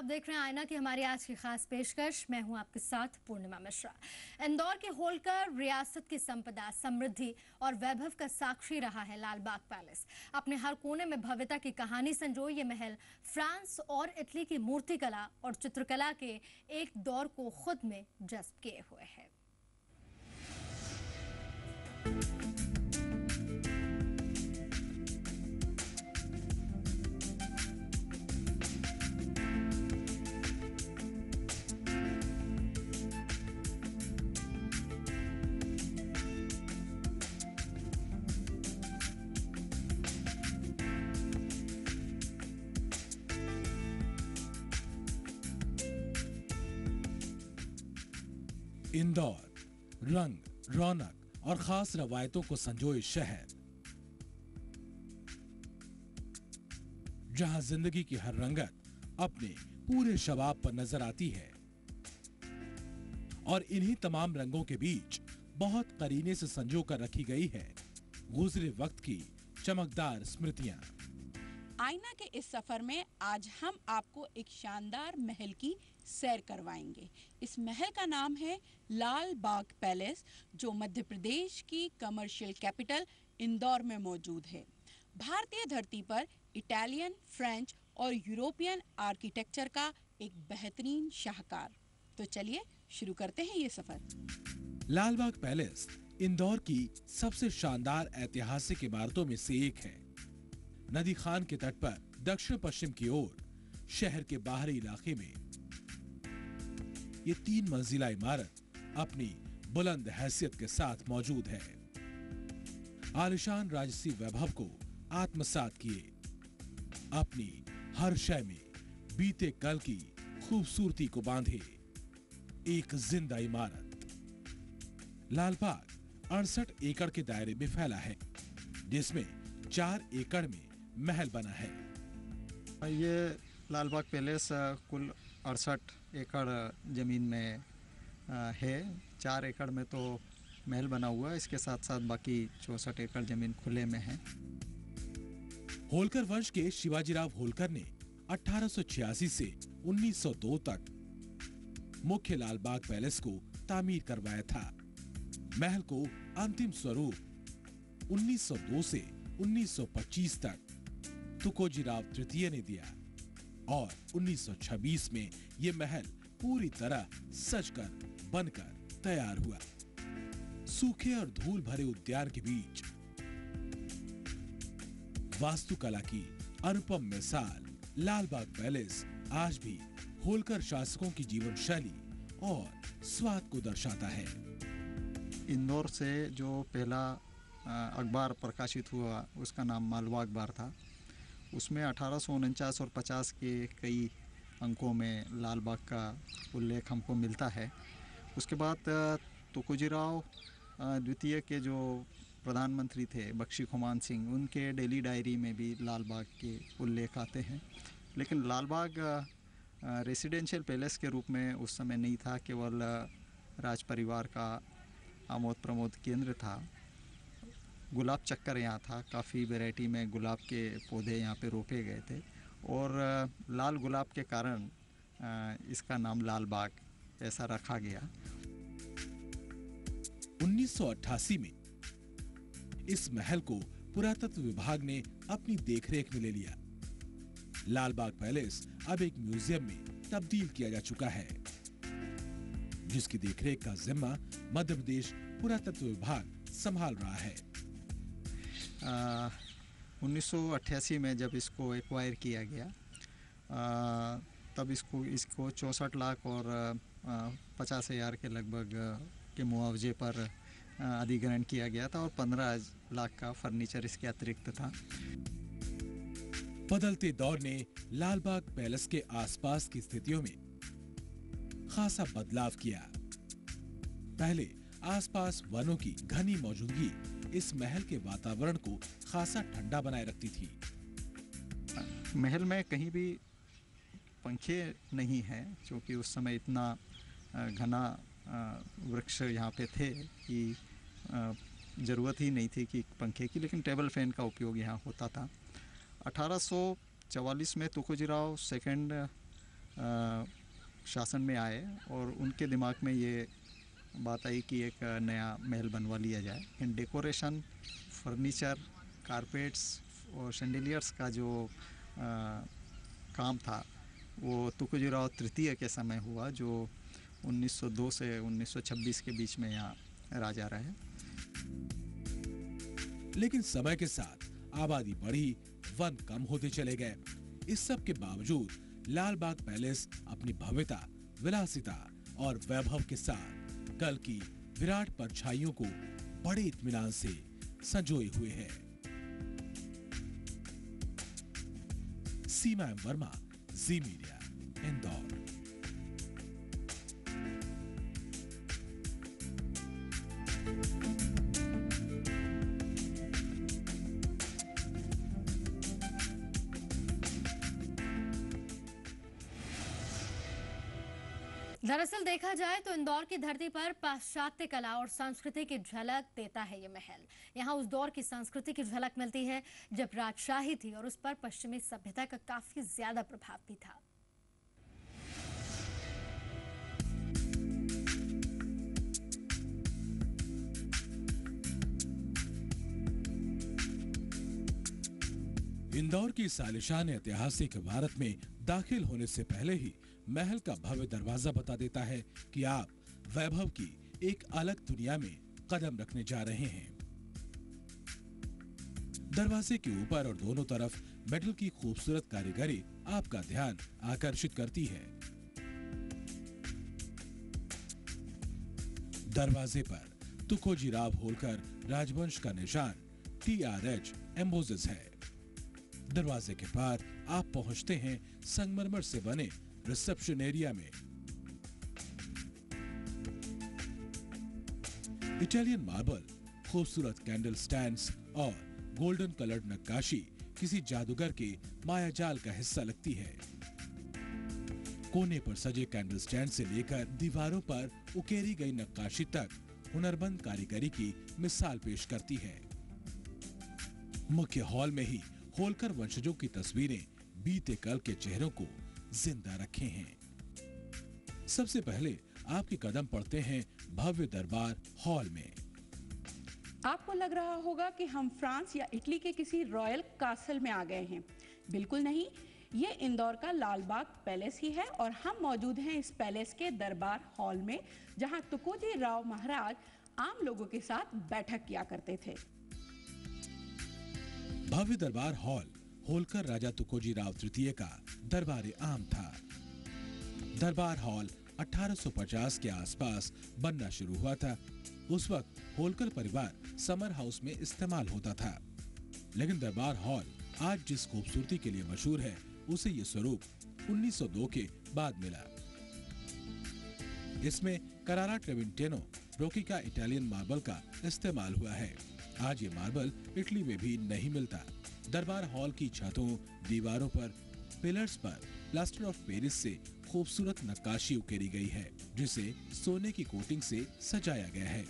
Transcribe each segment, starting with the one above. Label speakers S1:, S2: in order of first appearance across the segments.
S1: आप देख रहे हैं आईना की हमारी आज की खास पेशकश। मैं हूं आपके साथ पूर्णिमा मिश्रा। इंदौर के होलकर रियासत की संपदा, समृद्धि और वैभव का साक्षी रहा है लाल बाग पैलेस। अपने हर कोने में भव्यता की कहानी संजोए ये महल फ्रांस और इटली की मूर्तिकला और चित्रकला के एक दौर को खुद में जज्ब किए हुए है।
S2: इंदौर रंग, रौनक और खास रवायतों को संजोए शहर, जहां जिंदगी की हर रंगत अपने पूरे शबाब पर नजर आती है और इन्हीं तमाम रंगों के बीच बहुत करीने से संजो कर रखी गई है गुजरे वक्त की चमकदार स्मृतियां।
S3: आईना के इस सफर में आज हम आपको एक शानदार महल की सैर करवाएंगे। इस महल का नाम है लाल बाग पैलेस, जो मध्य प्रदेश की कमर्शियल कैपिटल इंदौर में मौजूद है। भारतीय धरती पर इटालियन, फ्रेंच और यूरोपियन आर्किटेक्चर का एक बेहतरीन शाहकार। तो चलिए शुरू करते हैं ये सफर।
S2: लाल बाग पैलेस इंदौर की सबसे शानदार ऐतिहासिक इमारतों में से एक है। नदी खान के तट पर दक्षिण पश्चिम की ओर शहर के बाहरी इलाके में ये 3 मंजिला इमारत अपनी बुलंद हैसियत के साथ मौजूद है। आलिशान राजसी वैभव को आत्मसात किए अपनी हर शय में बीते कल की खूबसूरती को बांधे एक जिंदा इमारत। लाल बाग 68 एकड़ के दायरे में फैला है, जिसमें 4 एकड़ में महल बना है।
S4: ये लाल बाग पैलेस कुल 68 एकड़ ज़मीन में है। 4 एकड़ में तो महल बना हुआ है, इसके साथ साथ बाकी 64 एकड़ ज़मीन खुले में है।
S2: होलकर वंश के शिवाजीराव होलकर ने 1886 से 1902 तक मुख्य लाल बाग पैलेस को तामीर करवाया था। महल को अंतिम स्वरूप 1902 से 1925 तक तुकोजीराव तृतीय ने दिया और 1926 में ये महल पूरी तरह सजकर बनकर तैयार हुआ। सूखे और धूल भरे उद्यान के बीच वास्तुकला की अनुपम मिसाल लाल बाग पैलेस आज भी होलकर शासकों की जीवन शैली और स्वाद को दर्शाता है।
S4: इंदौर से जो पहला अखबार प्रकाशित हुआ उसका नाम मालवा अखबार था। उसमें 1849 और 50 के कई अंकों में लाल बाग का उल्लेख हमको मिलता है। उसके बाद तुकोजीराव द्वितीय के जो प्रधानमंत्री थे बख्शी खुमान सिंह, उनके डेली डायरी में भी लाल बाग के उल्लेख आते हैं। लेकिन लाल बाग रेसिडेंशियल पैलेस के रूप में उस समय नहीं था, केवल राज परिवार का आमोद प्रमोद केंद्र था। गुलाब चक्कर यहाँ था, काफ़ी वैरायटी में गुलाब के पौधे यहाँ पे रोपे गए थे और लाल गुलाब के कारण इसका नाम लाल बाग ऐसा रखा गया।
S2: 1988 में इस महल को पुरातत्व विभाग ने अपनी देखरेख में ले लिया। लाल बाग पैलेस अब एक म्यूजियम में तब्दील किया जा चुका है, जिसकी देखरेख का जिम्मा मध्य प्रदेश पुरातत्व विभाग संभाल रहा है।
S4: 1988 में जब इसको एक्वायर किया गया, तब इसको 64 लाख और 50,000 के लगभग के मुआवजे पर अधिग्रहण किया गया था और 15 लाख का फर्नीचर इसके अतिरिक्त था।
S2: बदलते दौर ने लाल बाग पैलेस के आसपास की स्थितियों में खासा बदलाव किया। पहले आसपास वनों की घनी मौजूदगी इस महल के वातावरण को खासा ठंडा बनाए रखती थी।
S4: महल में कहीं भी पंखे नहीं हैं, क्योंकि उस समय इतना घना वृक्ष यहाँ पे थे कि ज़रूरत ही नहीं थी कि पंखे की, लेकिन टेबल फैन का उपयोग यहाँ होता था। 1844 में तुकोजीराव सेकंड शासन में आए और उनके दिमाग में ये बात आई कि एक नया महल बनवा लिया जाए। इन डेकोरेशन, फर्नीचर, कारपेट्स और शैंडिलियर्स का जो काम था वो तुकोजीराव तृतीय के समय हुआ, जो 1902 से 1926 के बीच में यहाँ राजा रहे।
S2: लेकिन समय के साथ आबादी बढ़ी, वन कम होते चले गए। इस सब के बावजूद लाल बाग पैलेस अपनी भव्यता, विलासिता और वैभव के साथ कल की विराट परछाइयों को बड़े इत्मीनान से संजोए हुए है। सीमा एम वर्मा, जी मीडिया, इंदौर।
S1: दरअसल देखा जाए तो इंदौर की धरती पर पाश्चात्य कला और संस्कृति की झलक देता है ये महल। यहाँ उस दौर की संस्कृति की झलक मिलती है जब राजशाही थी और उस पर पश्चिमी सभ्यता का काफी ज्यादा प्रभाव भी था।
S2: इंदौर की सालिशान ऐतिहासिक इमारत में दाखिल होने से पहले ही महल का भव्य दरवाजा बता देता है कि आप वैभव की एक अलग दुनिया में कदम रखने जा रहे हैं। दरवाजे के ऊपर और दोनों तरफ मेटल की खूबसूरत कारीगरी आपका ध्यान आकर्षित करती है। दरवाजे पर तुकोजीराव होलकर राजवंश का निशान TRH एम्बोसिस है। दरवाजे के पार आप पहुंचते हैं संगमरमर से बने रिसेप्शन एरिया में। इटालियन मार्बल, खूबसूरत कैंडल स्टैंड्स और गोल्डन कलर्ड नक्काशी किसी जादूगर के मायाजाल का हिस्सा लगती है। कोने पर सजे कैंडल स्टैंड से लेकर दीवारों पर उकेरी गई नक्काशी तक हुनरमंद कारीगरी की मिसाल पेश करती है। मुख्य हॉल में ही होलकर वंशजों की तस्वीरें बीते कल के चेहरों को जिंदा रखे हैं। सबसे पहले आपके कदम पड़ते हैं भव्य दरबार हॉल में।
S3: आपको लग रहा होगा कि हम फ्रांस या इटली के किसी रॉयल कासल में आ गए हैं। बिल्कुल नहीं, ये इंदौर का लाल बाग पैलेस ही है और हम मौजूद हैं इस पैलेस के दरबार हॉल में, जहां तुकोजी राव महाराज आम लोगों के साथ बैठक किया करते थे।
S2: भव्य दरबार हॉल होलकर राजा तुकोजीराव तृतीय का दरबार आम था। दरबार हॉल 1850 के आसपास बनना शुरू हुआ था। उस वक्त होलकर परिवार समर हाउस में इस्तेमाल होता था, लेकिन दरबार हॉल आज जिस खूबसूरती के लिए मशहूर है, उसे ये स्वरूप 1902 के बाद मिला। इसमें करारा ट्रेविंटेनो रोकी का इटालियन मार्बल का इस्तेमाल हुआ है। आज ये मार्बल इटली में भी नहीं मिलता। दरबार हॉल की छतों, दीवारों पर, पिलर्स पर प्लास्टर ऑफ पेरिस से खूबसूरत नक्काशी उकेरी गई है, जिसे सोने की कोटिंग से सजाया गया है।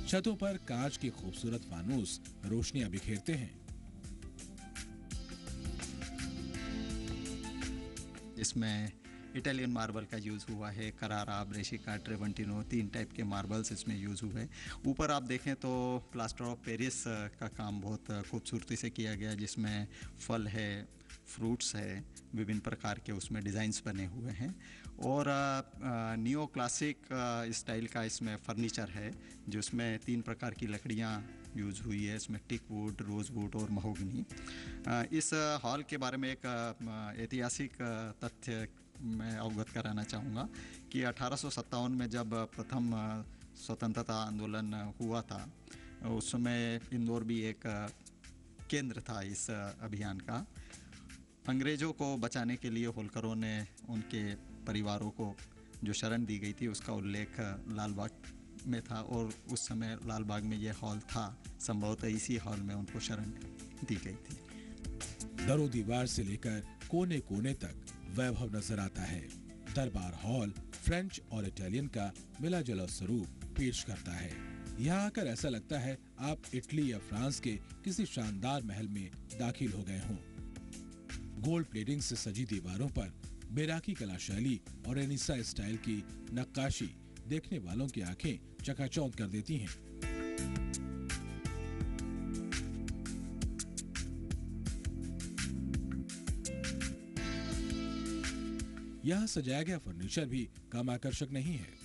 S2: छतों पर कांच के खूबसूरत फानूस रोशनियां बिखेरते हैं।
S4: इसमें इटालियन मार्बल का यूज़ हुआ है। करारा, ब्रेशिका, ट्रेवेंटिनो, 3 टाइप के मार्बल्स इसमें यूज़ हुए। ऊपर आप देखें तो प्लास्टर ऑफ पेरिस का काम बहुत खूबसूरती से किया गया, जिसमें फल है, फ्रूट्स है, विभिन्न प्रकार के उसमें डिज़ाइंस बने हुए हैं। और नियो क्लासिक स्टाइल का इसमें फर्नीचर है, जिसमें 3 प्रकार की लकड़ियाँ यूज़ हुई है। इसमें टिक वुड, रोज वुड और महोगनी। इस हॉल के बारे में एक ऐतिहासिक तथ्य मैं अवगत कराना चाहूँगा कि 1857 में जब प्रथम स्वतंत्रता आंदोलन हुआ था, उस समय इंदौर भी एक केंद्र था इस अभियान का। अंग्रेज़ों को बचाने के लिए होलकरों ने उनके परिवारों को जो शरण दी गई थी, उसका उल्लेख लाल बाग में था और उस समय लाल बाग में ये हॉल था। संभवतः इसी हॉल में उनको शरण दी गई थी।
S2: दरों दीवार से लेकर कोने कोने तक वैभव नजर आता है। दरबार हॉल फ्रेंच और इटालियन का मिला जुला स्वरूप पेश करता है। यहाँ आकर ऐसा लगता है आप इटली या फ्रांस के किसी शानदार महल में दाखिल हो गए हों। गोल्ड प्लेटिंग से सजी दीवारों पर बैराकी कला शैली और रेनेसां स्टाइल की नक्काशी देखने वालों की आंखें चकाचौंध कर देती हैं। यहाँ सजाया गया फर्नीचर भी कम आकर्षक नहीं है।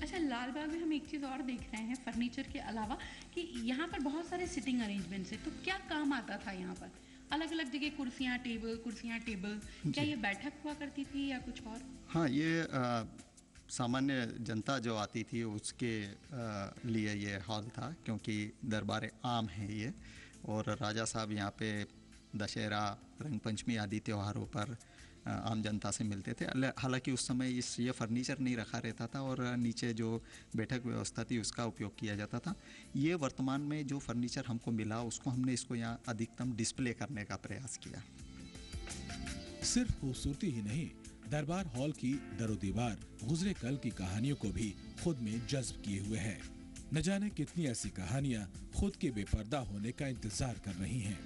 S3: अच्छा, लाल बाग में हम एक चीज़ और देख रहे हैं फर्नीचर के अलावा कि यहाँ पर बहुत सारे सिटिंग अरेंजमेंट्स हैं। तो क्या काम आता था यहाँ पर? अलग अलग जगह कुर्सियाँ टेबल, क्या ये बैठक हुआ करती थी या कुछ और?
S4: हाँ, ये सामान्य जनता जो आती थी उसके लिए ये हॉल था, क्योंकि दरबार आम है ये, और राजा साहब यहाँ पे दशहरा, रंग पंचमी आदि त्योहारों पर आम जनता से मिलते थे। हालांकि उस समय ये फर्नीचर नहीं रखा रहता था और नीचे जो बैठक व्यवस्था थी उसका उपयोग किया जाता था। ये वर्तमान में जो फर्नीचर हमको मिला उसको हमने इसको यहाँ अधिकतम डिस्प्ले करने का प्रयास किया।
S2: सिर्फ खूबसूरती ही नहीं, दरबार हॉल की दरो दीवार गुजरे कल की कहानियों को भी खुद में जज्ब किए हुए है। न जाने कितनी ऐसी कहानियां खुद के बेपर्दा होने का इंतजार कर रही हैं।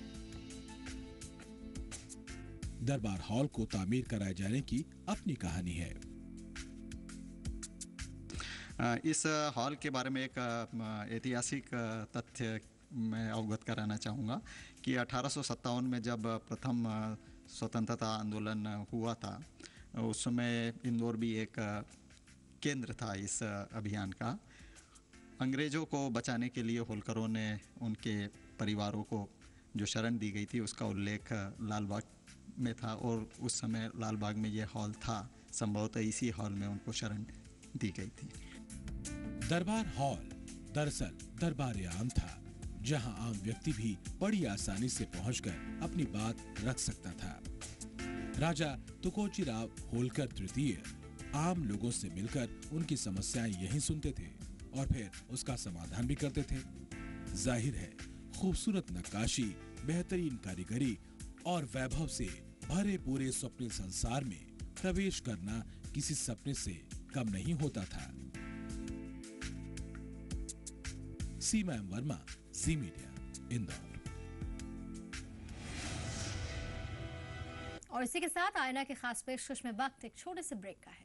S2: दरबार हॉल को तामीर कराए जाने की अपनी कहानी है।
S4: इस हॉल के बारे में एक ऐतिहासिक तथ्य मैं अवगत कराना चाहूँगा कि 1857 में जब प्रथम स्वतंत्रता आंदोलन हुआ था, उस समय इंदौर भी एक केंद्र था इस अभियान का। अंग्रेज़ों को बचाने के लिए होलकरों ने उनके परिवारों को जो शरण दी गई थी उसका उल्लेख लाल बाग में था, और उस समय लाल बाग में ये हॉल था। संभवतः इसी हॉल में उनको शरण दी गई थी।
S2: दरबार हॉल दरअसल दरबार आम था, जहां आम व्यक्ति भी बड़ी आसानी से पहुंचकर अपनी बात रख सकता था। राजा तुकोजीराव होलकर तृतीय आम लोगों से मिलकर उनकी समस्याएं यहीं सुनते थे और फिर उसका समाधान भी करते थे। जाहिर है, खूबसूरत नक्काशी, बेहतरीन कारीगरी और वैभव से भरे पूरे स्वप्निल संसार में प्रवेश करना किसी सपने से कम नहीं होता था। सीमा एम वर्मा, जी मीडिया, इंदौर।
S1: और इसी के साथ आईना के खास पेशकश में वक्त एक छोटे से ब्रेक का है।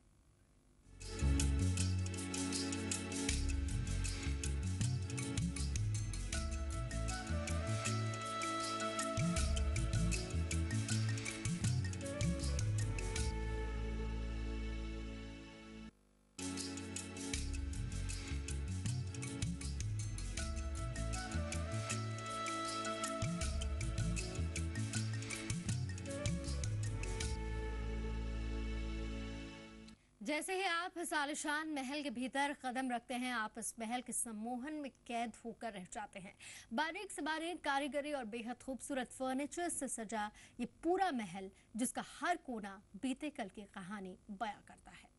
S1: जैसे ही आप इस आलिशान महल के भीतर कदम रखते हैं, आप इस महल के सम्मोहन में कैद होकर रह जाते हैं। बारीक से बारीक कारीगरी और बेहद खूबसूरत फर्नीचर से सजा ये पूरा महल, जिसका हर कोना बीते कल की कहानी बयां करता है।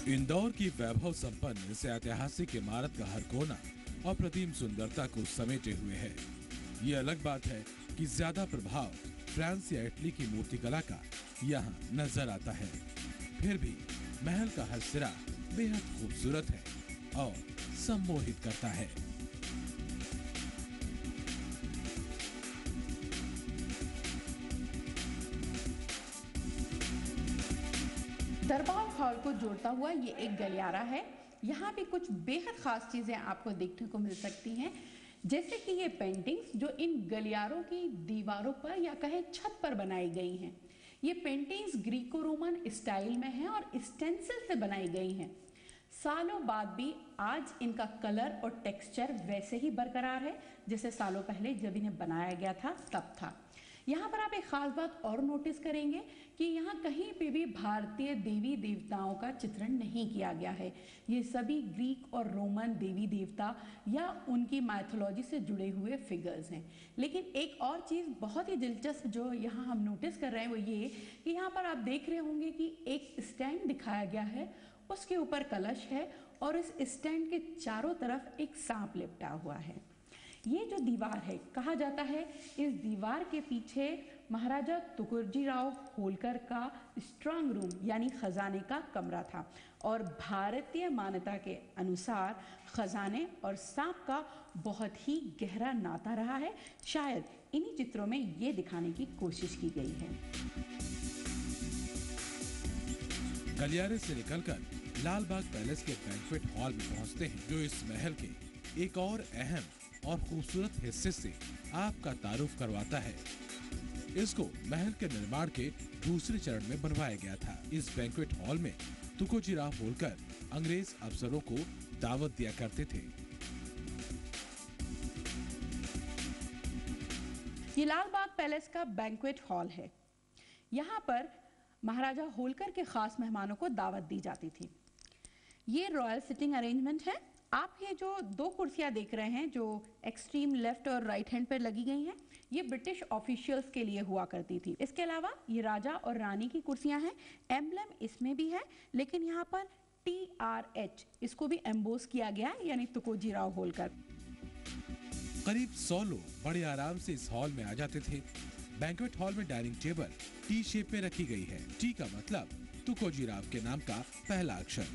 S2: इंदौर की वैभव संपन्न इस ऐतिहासिक इमारत का हर कोना अप्रतिम सुंदरता को समेटे हुए है। ये अलग बात है कि ज्यादा प्रभाव फ्रांस या इटली की मूर्तिकला का यहाँ नजर आता है। फिर भी महल का हर सिरा बेहद खूबसूरत है और सम्मोहित करता है।
S3: दरबार हॉल को जोड़ता हुआ ये एक गलियारा है। यहाँ भी कुछ बेहद खास चीजें आपको देखने को मिल सकती हैं, जैसे कि ये पेंटिंग्स जो इन गलियारों की दीवारों पर या कहे छत पर बनाई गई हैं। ये पेंटिंग्स ग्रीको रोमन स्टाइल में हैं और स्टेंसिल से बनाई गई हैं। सालों बाद भी आज इनका कलर और टेक्सचर वैसे ही बरकरार है जैसे सालों पहले जब इन्हें बनाया गया था तब था। यहाँ पर आप एक खास बात और नोटिस करेंगे कि यहाँ कहीं पे भी भारतीय देवी देवताओं का चित्रण नहीं किया गया है। ये सभी ग्रीक और रोमन देवी देवता या उनकी माइथोलॉजी से जुड़े हुए फिगर्स हैं। लेकिन एक और चीज़ बहुत ही दिलचस्प जो यहाँ हम नोटिस कर रहे हैं वो ये कि यहाँ पर आप देख रहे होंगे कि एक स्टैंड दिखाया गया है, उसके ऊपर कलश है और इस स्टैंड के चारों तरफ एक सांप लिपटा हुआ है। ये जो दीवार है, कहा जाता है इस दीवार के पीछे महाराजा तुकोजीराव होलकर का स्ट्रांग रूम यानी खजाने का कमरा था और भारतीय मान्यता के अनुसार खजाने और सांप का बहुत ही गहरा नाता रहा है। शायद इन्हीं चित्रों में ये दिखाने की कोशिश की गई है।
S2: गलियारे से निकलकर लाल बाग पैलेस के बैंक्वेट हॉल में पहुंचते हैं, जो इस महल के एक और अहम और खूबसूरत हिस्से से आपका तारुफ करवाता है। इसको महल के निर्माण के दूसरे चरण में बनवाया गया था। इस बैंक्वेट हॉल में तुकोजीराव होलकर अंग्रेज अफसरों को दावत दिया करते थे।
S3: ये लाल बाग पैलेस का बैंक्वेट हॉल है। यहाँ पर महाराजा होलकर के खास मेहमानों को दावत दी जाती थी। ये रॉयल सिटिंग अरेंजमेंट है। आप ये जो दो कुर्सियां देख रहे हैं जो एक्सट्रीम लेफ्ट और राइट हैंड पर लगी गई हैं, ये ब्रिटिश ऑफिशियल्स के लिए हुआ करती थी। इसके अलावा ये राजा और रानी की कुर्सियां हैं। एम्बलम इसमें भी है, लेकिन यहाँ पर TRH इसको भी एम्बोस किया गया है, यानी तुकोजीराव होलकर।
S2: करीब 100 लोग बड़े आराम से इस हॉल में आ जाते थे। बैंक्वेट हॉल में डाइनिंग टेबल टी शेप में रखी गई है। टी का मतलब तुकोजीराव के नाम का पहला अक्षर।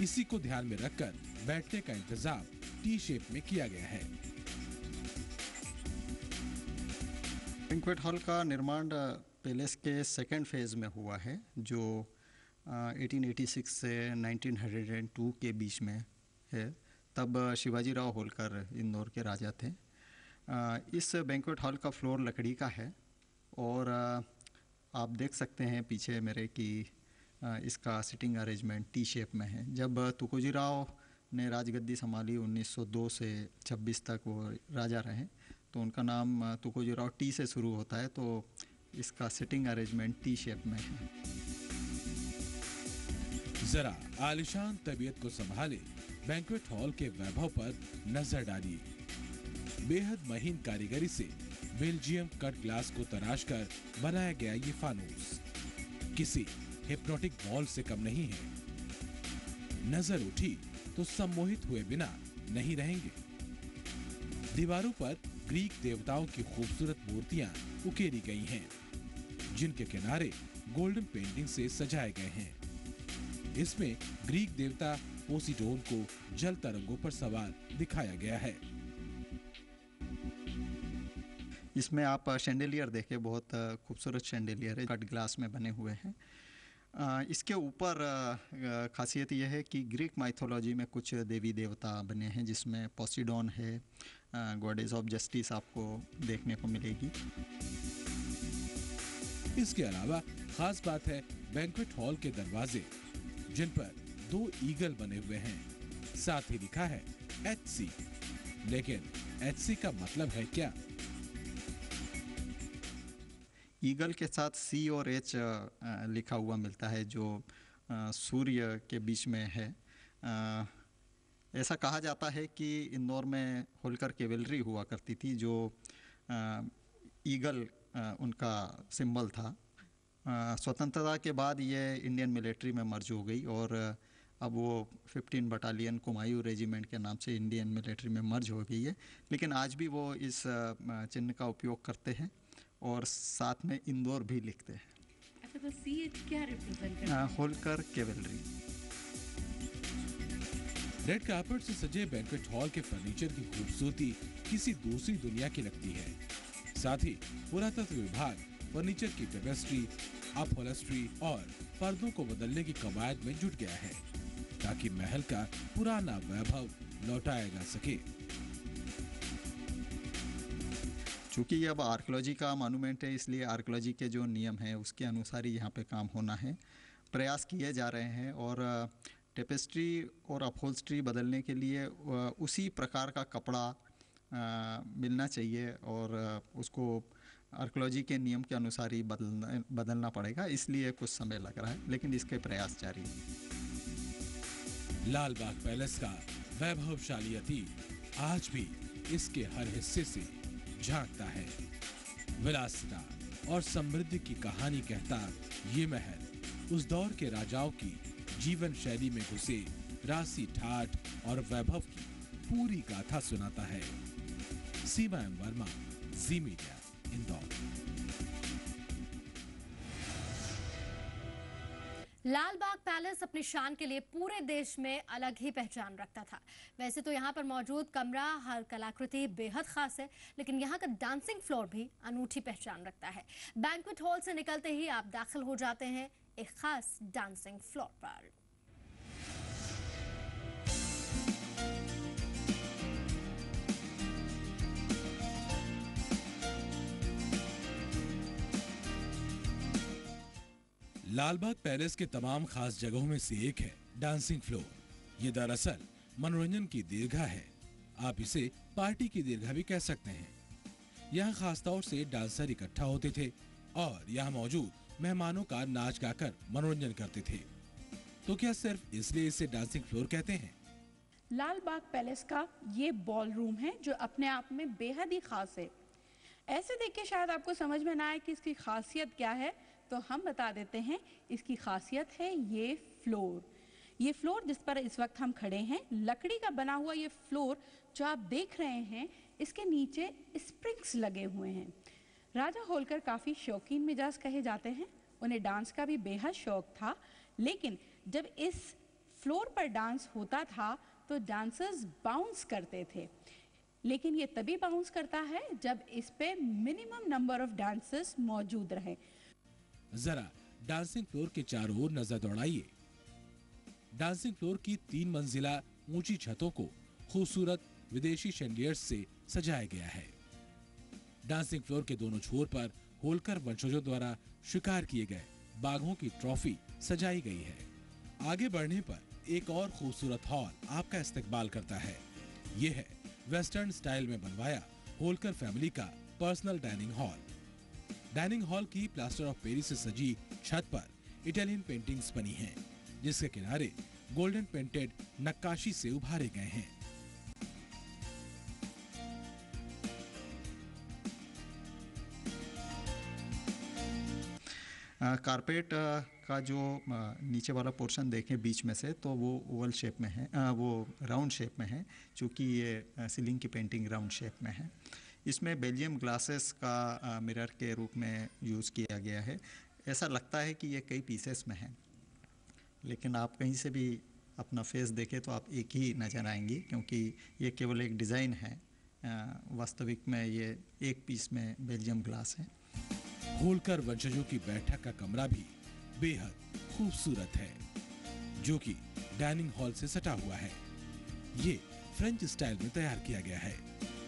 S2: इसी को ध्यान में रखकर बैठने का इंतजाम टी शेप में किया गया है।
S4: बैंक्वेट हॉल का निर्माण पैलेस के सेकेंड फेज में हुआ है, जो 1886 से 1902 के बीच में है। तब शिवाजीराव होलकर इंदौर के राजा थे। इस बैंक्वेट हॉल का फ्लोर लकड़ी का है और आप देख सकते हैं पीछे मेरे कि इसका सिटिंग अरेंजमेंट टी शेप में है। जब तुकोजीराव ने राजगद्दी संभाली 1902 से 26 तक वो राजा रहे, तो उनका नाम तुकोजीराव टी से शुरू होता है, तो इसका सिटिंग अरेंजमेंट टी शेप में है।
S2: जरा आलिशान तबीयत को संभाले बैंक्वेट हॉल के वैभव पर नजर डालिए। बेहद महीन कारीगरी से बेल्जियम कट ग्लास को तराशकर बनाया गया ये फानूस किसी हिप्नोटिक बॉल से कम नहीं है। नजर उठी तो सम्मोहित हुए बिना नहीं रहेंगे। दीवारों पर ग्रीक देवताओं की खूबसूरत मूर्तियां उकेरी गई हैं, जिनके किनारे गोल्डन पेंटिंग से सजाए गए हैं। इसमें ग्रीक देवता पोसीडोन को जल तरंगों पर सवार दिखाया गया है।
S4: इसमें आप शैंडेलियर देखें, बहुत खूबसूरत शैंडेलियर है, कट ग्लास में बने हुए हैं। इसके ऊपर खासियत यह है कि ग्रीक माइथोलॉजी में कुछ देवी देवता बने हैं, जिसमें पोसीडोन है, गॉडेस ऑफ जस्टिस आपको देखने को मिलेगी।
S2: इसके अलावा खास बात है बैंक्वेट हॉल के दरवाजे, जिन पर 2 ईगल बने हुए हैं। साथ ही लिखा है HC, लेकिन HC का मतलब है क्या?
S4: ईगल के साथ C और H लिखा हुआ मिलता है, जो सूर्य के बीच में है। ऐसा कहा जाता है कि इंदौर में होलकर कैवेलरी हुआ करती थी, जो ईगल उनका सिंबल था। स्वतंत्रता के बाद ये इंडियन मिलिट्री में मर्ज हो गई और अब वो 15 बटालियन कुमायूं रेजिमेंट के नाम से इंडियन मिलिट्री में मर्ज हो गई है। लेकिन आज भी वो इस चिन्ह का उपयोग करते हैं और साथ में इंदौर भी लिखते हैं।
S3: अच्छा, तो CH क्या रिप्रेजेंट करता है?
S4: होलकर कैवेलरी।
S2: रेड कार्पेट से सजे बैंक्वेट हॉल के फर्नीचर की खूबसूरती किसी दूसरी दुनिया की लगती है। साथ ही पुरातत्व विभाग फर्नीचर की टेपेस्ट्री, अपहोल्स्ट्री और पर्दों को बदलने की कवायद में जुट गया है, ताकि महल का पुराना वैभव लौटाया जा सके।
S4: चूँकि ये अब आर्कियोलॉजी का मॉन्यूमेंट है, इसलिए आर्कियोलॉजी के जो नियम हैं उसके अनुसार ही यहाँ पे काम होना है। प्रयास किए जा रहे हैं और टेपेस्ट्री और अपहोल्स्ट्री बदलने के लिए उसी प्रकार का कपड़ा मिलना चाहिए और उसको आर्कियोलॉजी के नियम के अनुसार ही बदलना पड़ेगा, इसलिए कुछ समय लग रहा है, लेकिन इसके प्रयास जारी है।
S2: लाल बाग पैलेस का वैभवशाली अतीत आज भी इसके हर हिस्से से झांकता है। विलासिता और समृद्धि की कहानी कहता ये महल उस दौर के राजाओं की जीवन शैली में घुसे राशि ठाठ और वैभव की पूरी गाथा सुनाता है। सीमा एम वर्मा, जी मीडिया, इंदौर।
S1: लाल बाग पैलेस अपनी शान के लिए पूरे देश में अलग ही पहचान रखता था। वैसे तो यहाँ पर मौजूद कमरा, हर कलाकृति बेहद खास है, लेकिन यहाँ का डांसिंग फ्लोर भी अनूठी पहचान रखता है। बैंक्वेट हॉल से निकलते ही आप दाखिल हो जाते हैं एक खास डांसिंग फ्लोर पर।
S2: लालबाग पैलेस के तमाम खास जगहों में से एक है डांसिंग फ्लोर। ये दरअसल मनोरंजन की दीर्घा है, आप इसे पार्टी की दीर्घा भी कह सकते हैं। यहाँ खास तौर से डांसर इकट्ठा होते थे और यहाँ मौजूद मेहमानों का नाच गाकर मनोरंजन करते थे। तो क्या सिर्फ इसलिए इसे डांसिंग फ्लोर कहते हैं?
S3: लाल बाग पैलेस का ये बॉल रूम है जो अपने आप में बेहद ही खास है। ऐसे देख के शायद आपको समझ में ना आए कि इसकी खासियत क्या है, तो हम बता देते हैं। इसकी खासियत है ये फ्लोर। ये फ्लोर जिस पर इस वक्त हम खड़े हैं, लकड़ी का बना हुआ ये फ्लोर जो आप देख रहे हैं, इसके नीचे स्प्रिंग्स लगे हुए हैं। राजा होलकर काफ़ी शौकीन मिजाज कहे जाते हैं। उन्हें डांस का भी बेहद शौक था, लेकिन जब इस फ्लोर पर डांस होता था तो डांसर्स बाउंस करते थे। लेकिन ये तभी बाउंस करता है जब इस पे मिनिमम नंबर ऑफ डांसर्स मौजूद रहे।
S2: जरा डांसिंग फ्लोर के चारों ओर नजर दौड़ाइए। डांसिंग फ्लोर की 3 मंजिला ऊंची छतों को खूबसूरत विदेशी शैंडियर्स से सजाया गया है। डांसिंग फ्लोर के दोनों छोर पर होलकर वंशजों द्वारा शिकार किए गए बाघों की ट्रॉफी सजाई गई है। आगे बढ़ने पर एक और खूबसूरत हॉल आपका इस्तकबाल करता है। ये है वेस्टर्न स्टाइल में बनवाया होलकर फैमिली का personal dining hall. Dining hall की प्लास्टर ऑफ पेरिस से सजी छत पर इटालियन पेंटिंग्स बनी हैं, जिसके किनारे गोल्डन पेंटेड नक्काशी से उभारे गए हैं।
S4: कारपेट का जो नीचे वाला पोर्शन देखें बीच में से, तो वो ओवल शेप में है, वो राउंड शेप में है, चूँकि ये सीलिंग की पेंटिंग राउंड शेप में है। इसमें बेल्जियम ग्लासेस का मिरर के रूप में यूज़ किया गया है। ऐसा लगता है कि ये कई पीसेस में है, लेकिन आप कहीं से भी अपना फेस देखें तो आप एक ही नज़र आएंगी, क्योंकि ये केवल एक डिज़ाइन है। वास्तविक में ये एक पीस में बेल्जियम ग्लास है।
S2: होलकर वंशजों की बैठक का कमरा भी बेहद खूबसूरत है, जो कि डाइनिंग हॉल से सटा हुआ है। ये फ्रेंच स्टाइल में तैयार किया गया है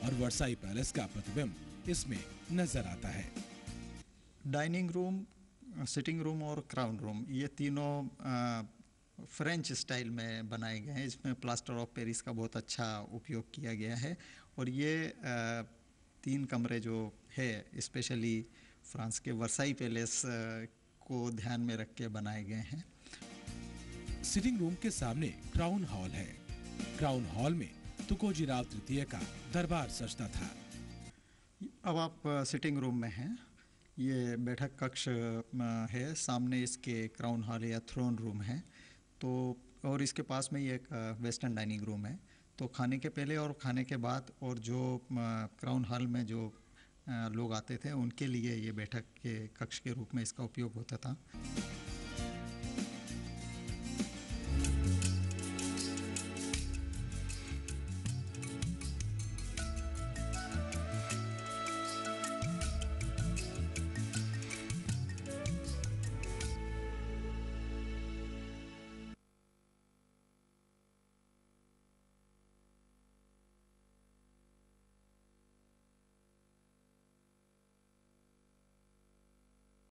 S2: और वर्साई पैलेस का प्रतिबिंब इसमें नजर आता है।
S4: डाइनिंग रूम, सिटिंग रूम और क्राउन रूम, ये तीनों फ्रेंच स्टाइल में बनाए गए हैं। इसमें प्लास्टर ऑफ पेरिस का बहुत अच्छा उपयोग किया गया है और ये 3 कमरे जो है स्पेशली फ्रांस के वर्साई पैलेस को ध्यान में रख के बनाए गए हैं।
S2: सिटिंग रूम के सामने क्राउन हॉल है। क्राउन हॉल में तुकोजीराव तृतीय का दरबार सजता था।
S4: अब आप सिटिंग रूम में हैं। ये बैठक कक्ष है, सामने इसके क्राउन हॉल या थ्रोन रूम है। तो और इसके पास में ये एक वेस्टर्न डाइनिंग रूम है। तो खाने के पहले और खाने के बाद, और जो क्राउन हॉल में जो लोग आते थे, उनके लिए ये बैठक के कक्ष के रूप में इसका उपयोग होता था।